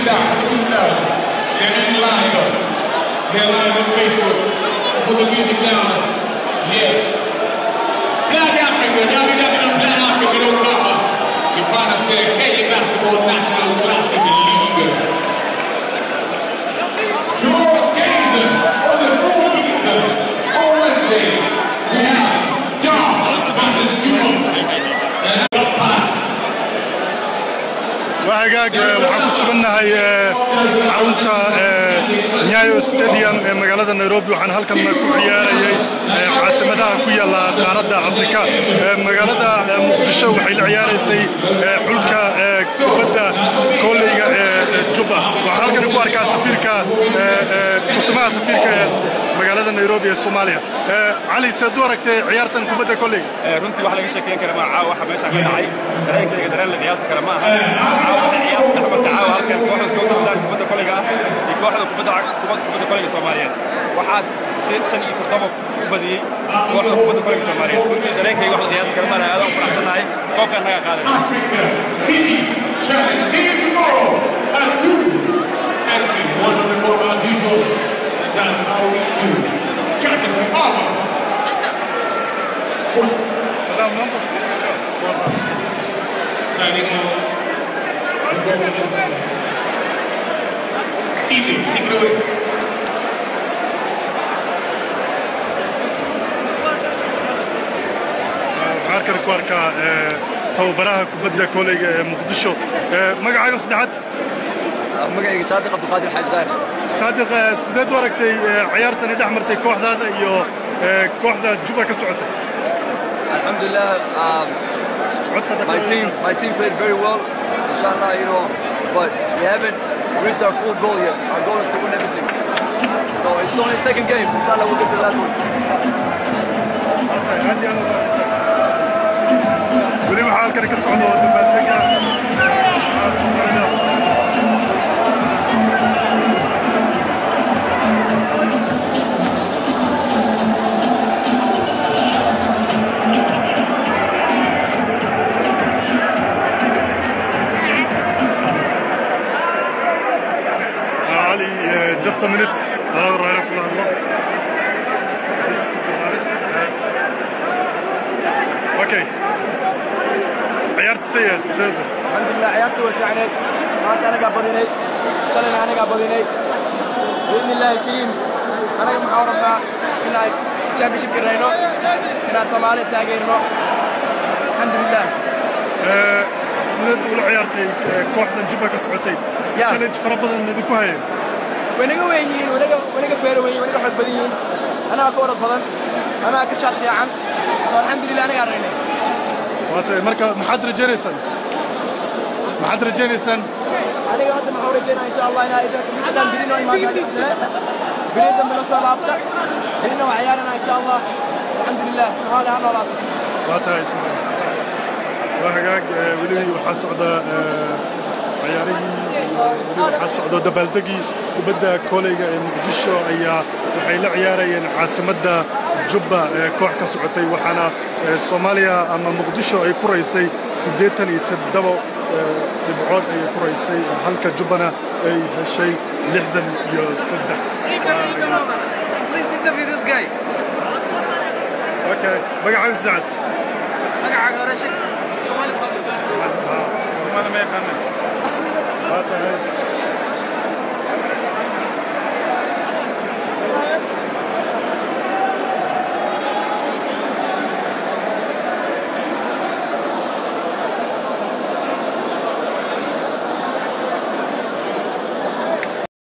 They're live on Facebook. Put the music down. Yeah. Black Africa, WWW Black Africa, don't cover. You find us there, Kenya Basketball National Classic League. Tomorrow's games on the 14th on Wednesday. We have John versus Juno. وهاجاج waxaan ku sugannahay xarunta Nyayo Stadium ee magaalada Nairobi waxaan halkan ku ciyaarayay caasimadaha ku yaala qaaradda Afrika magaalada Muqdisho waxay la ciyaaraysay xulka kubadda kooleyga Juba waxaan halkan ku arkaa safiirka kusmaha safiirka magaalada Nairobi ee Soomaaliya Ali Saadu aragtay ciyaartan kubadda kooleyga runtii wax laga sheekeyn kara ma aha waxa meesha ka dhacay dareenkayga dareen la qiyaasi kara ma aha halkan kooxda soo Suudaan kubadda kolayga ah iyo kooxda kubadda kolayga Soomaaliyeed waxaas 87 ku badiyay kooxda kubadda kolayga Soomaaliyeed runtii dareenkayga wax la qiyaasi kara ma aha aad u faraxsanahay koobkan naga qaaday TJ, take it away. halkan ku arkaa tababaraha kubadda kooleyga ee Muqdisho magacaaga saddexaad magacayga Saadiq Abdulqaadir Xaaji Daahir Saadiq sideed aragtay ciyaartan dhex martay kooxdaada iyo kooxda Juba ka socotay Alhamdulillah my team played very well inshallah you know but we haven't reached our full goal yet our goal is to win everything so it's only the second game inshallah we'll get to the last one ولي waxaa halkan ka socdo dabaaldega Ali just a minute right up okay عيارت سيد الحمد لله عيارتي وشعنت ما كان انا قابليني شلنا انا قابليني باذن الله الكريم انا محاورنا ان تشامبيونشيب كرينو ان Soomaali taageerno الحمد لله سند ولا عيارتي كوحده Juba ka socotay challenge fara badan mid ku hayeen wanaga weeyeen wanaga feer weeyeen wanaga xog badan yihiin ana ka warad badan ana ka shaas fiican soo الحمد لله anaga aragnay marka maxaad rajaynaysan aniga hadda maxaan rajaynaa insha Allah inaa midaan birino imaan birida min soo laabta birina waa ciyaarana insha Allah alxamdulillah Soomaaliya ha noolaato waa tahay waa hagaag weli waxa socda ciyaarihii waxa socda dabaaldegii kubadda kooleyga ee Muqdisho ayaa waxay la ciyaarayeen caasimadda Juba koox ka socotay waxaana Soomaaliya ama Muqdisho ay ku raysay 87 dhibcood ay ku raysay halka Jubana ay heshay 63 Please interview this guy okay magacaaga saacad magacaaga Rashid Soomaali Soomaali ma yaqaan waa tahay